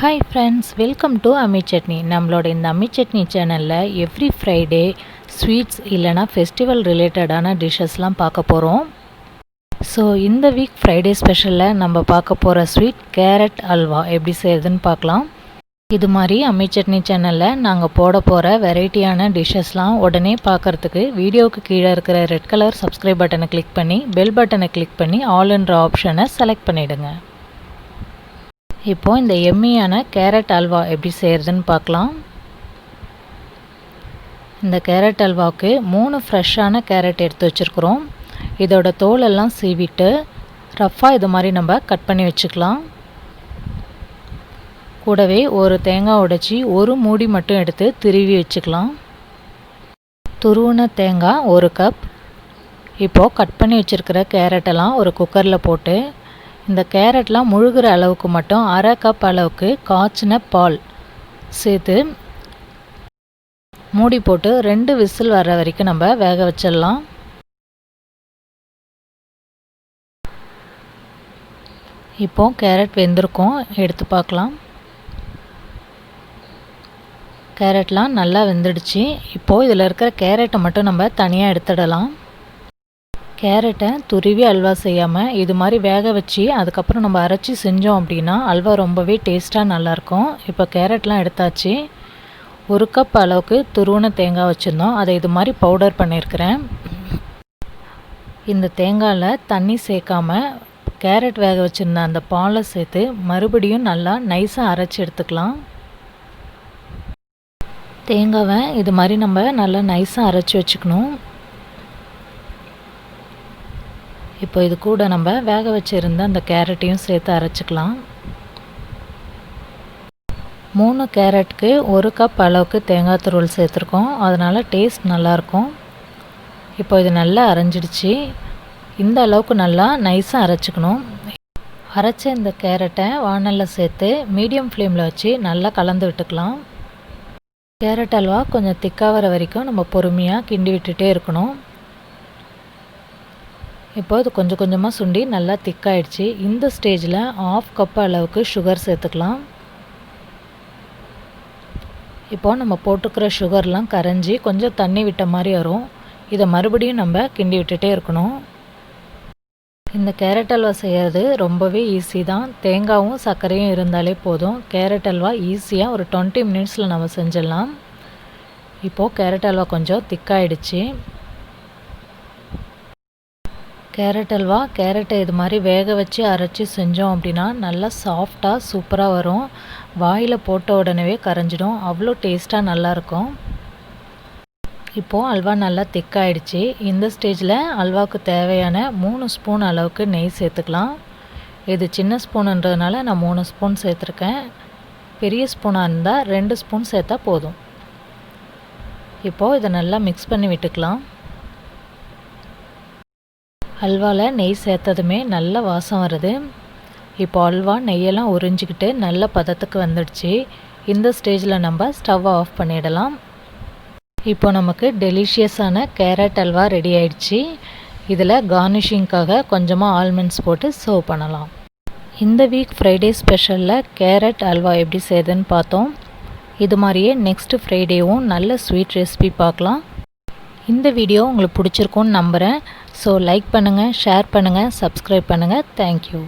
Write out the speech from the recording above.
Hi friends, welcome to Ammi Chutney. நம்மளோட இந்த Ammi Chutney சேனல்ல எவ்ரி ஃப்ரைடே ஸ்வீட்ஸ் இல்லனா ஃபெஸ்டிவல் ரிலேட்டடான டிஷ்ஷஸ்லாம் பார்க்க போறோம். ஸோ இந்த வீக் ஃப்ரைடே ஸ்பெஷலில் நம்ம பார்க்க போகிற ஸ்வீட் கேரட் அல்வா எப்படி செய்யுதுன்னு பார்க்கலாம். இது மாதிரி Ammi Chutney சேனலில் நாங்கள் போட போகிற வெரைட்டியான டிஷ்ஷஸ்லாம் உடனே பார்க்குறதுக்கு வீடியோவுக்கு கீழே இருக்கிற ரெட் கலர் சப்ஸ்கிரைப் பட்டனை கிளிக் பண்ணி பெல் பட்டனை கிளிக் பண்ணி ஆல்ன்ற ஆப்ஷனை செலக்ட் பண்ணிவிடுங்க. இப்போது இந்த எம்மியான கேரட் அல்வா எப்படி செய்கிறதுன்னு பார்க்கலாம். இந்த கேரட் அல்வாவுக்கு 3 ஃப்ரெஷ்ஷான கேரட் எடுத்து வச்சுருக்குறோம். இதோட தோலெல்லாம் சீவிட்டு ரஃப்பாக இது மாதிரி நம்ம கட் பண்ணி வச்சுக்கலாம். கூடவே ஒரு தேங்காய் உடைச்சி ஒரு மூடி மட்டும் எடுத்து திருவி வச்சுக்கலாம். துருவின தேங்காய் 1 கப். இப்போது கட் பண்ணி வச்சுருக்கிற கேரட்டெல்லாம் ஒரு குக்கரில் போட்டு இந்த கேரட்லாம் முழுகிற அளவுக்கு மட்டும் 1/2 கப் அளவுக்கு காய்ச்சின பால் சேர்த்து மூடி போட்டு 2 விசில் வர்ற வரைக்கும் நம்ம வேக வச்சிடலாம். இப்போ கேரட் வெந்திருக்கும், எடுத்து பார்க்கலாம். கேரட்லாம் நல்லா வெந்துடுச்சு. இப்போது இதில் இருக்கிற கேரட்டை மட்டும் நம்ம தனியாக எடுத்துடலாம். கேரட்டை துருவி அல்வா செய்யாமல் இது மாதிரி வேக வச்சு அதுக்கப்புறம் நம்ம அரைச்சி செஞ்சோம் அப்படின்னா அல்வா ரொம்பவே டேஸ்ட்டாக நல்லாயிருக்கும். இப்போ கேரட்லாம் எடுத்தாச்சு. 1 கப் அளவுக்கு துருவின தேங்காய் வச்சுருந்தோம், அதை இது மாதிரி பவுடர் பண்ணியிருக்கிறேன். இந்த தேங்காயில் தண்ணி சேர்க்காமல் கேரட் வேக வச்சுருந்த அந்த பாலை சேர்த்து மறுபடியும் நல்லா நைஸாக அரைச்சி எடுத்துக்கலாம். தேங்காவை இது மாதிரி நம்ம நல்லா நைஸாக அரைச்சி வச்சுக்கணும். இப்போ இது கூட நம்ம வேக வச்சுருந்த அந்த கேரட்டையும் சேர்த்து அரைச்சிக்கலாம். 3 கேரட்டுக்கு 1 கப் அளவுக்கு தேங்காய் துருவல் சேர்த்துருக்கோம், அதனால் டேஸ்ட் நல்லாயிருக்கும். இப்போ இது நல்லா அரைஞ்சிடுச்சு. இந்த அளவுக்கு நல்லா நைஸாக அரைச்சிக்கணும். அரைச்ச இந்த கேரட்டை வானலில் சேர்த்து மீடியம் ஃப்ளேமில் வச்சு நல்லா கலந்து விட்டுக்கலாம். கேரட் அல்வா கொஞ்சம் திக்காக வர வரைக்கும் நம்ம பொறுமையாக கிண்டி விட்டுட்டே இருக்கணும். இப்போ இது கொஞ்சம் கொஞ்சமாக சுண்டி நல்லா திக்காயிடுச்சு. இந்த ஸ்டேஜில் 1/2 கப் அளவுக்கு சுகர் சேர்த்துக்கலாம். இப்போது நம்ம போட்டுக்கிற சுகர்லாம் கரைஞ்சி கொஞ்சம் தண்ணி விட்ட மாதிரி வரும். இதை மறுபடியும் நம்ம கிண்டி விட்டுட்டே இருக்கணும். இந்த கேரட் அல்வா செய்கிறது ரொம்பவே ஈஸி தான். தேங்காயும் சர்க்கரையும் இருந்தாலே போதும். கேரட் அல்வா ஈஸியாக ஒரு 20 மினிட்ஸில் நம்ம செஞ்சிடலாம். இப்போது கேரட் அல்வா கொஞ்சம் திக்காயிடுச்சு. கேரட் அல்வா கேரட்டை இது மாதிரி வேக வச்சு அரைச்சி செஞ்சோம் அப்படின்னா நல்லா சாஃப்டாக சூப்பராக வரும். வாயில் போட்ட உடனே கரைஞ்சிடும், அவ்வளோ டேஸ்ட்டாக நல்லாயிருக்கும். இப்போது அல்வா நல்லா திக்காயிடுச்சு. இந்த ஸ்டேஜில் அல்வாவுக்கு தேவையான 3 ஸ்பூன் அளவுக்கு நெய் சேர்த்துக்கலாம். இது சின்ன ஸ்பூனுன்றதுனால நான் 3 ஸ்பூன் சேர்த்துருக்கேன். பெரிய ஸ்பூனாக இருந்தால் 2 ஸ்பூன் சேர்த்தா போதும். இப்போது இதை நல்லா மிக்ஸ் பண்ணி விட்டுக்கலாம். அல்வாவில் நெய் சேர்த்ததுமே நல்ல வாசம் வருது. இப்போ அல்வா நெய்யெல்லாம் உறிஞ்சிக்கிட்டு நல்ல பதத்துக்கு வந்துடுச்சு. இந்த ஸ்டேஜில் நம்ம ஸ்டவ் ஆஃப் பண்ணிடலாம். இப்போ நமக்கு டெலிஷியஸான கேரட் அல்வா ரெடி ஆயிடுச்சு. இதில் கார்னிஷிங்காக கொஞ்சமாக ஆல்மண்ட்ஸ் போட்டு சர்வ் பண்ணலாம். இந்த வீக் ஃப்ரைடே ஸ்பெஷலில் கேரட் அல்வா எப்படி செய்யுதுன்னு பார்த்தோம். இது மாதிரியே நெக்ஸ்ட் ஃப்ரைடேவும் நல்ல ஸ்வீட் ரெசிபி பார்க்கலாம். இந்த வீடியோ உங்களுக்கு பிடிச்சிருக்கும்னு நம்புகிறேன். ஸோ லைக் பண்ணுங்கள், ஷேர் பண்ணுங்கள், சப்ஸ்கிரைப் பண்ணுங்கள். தேங்க்யூ.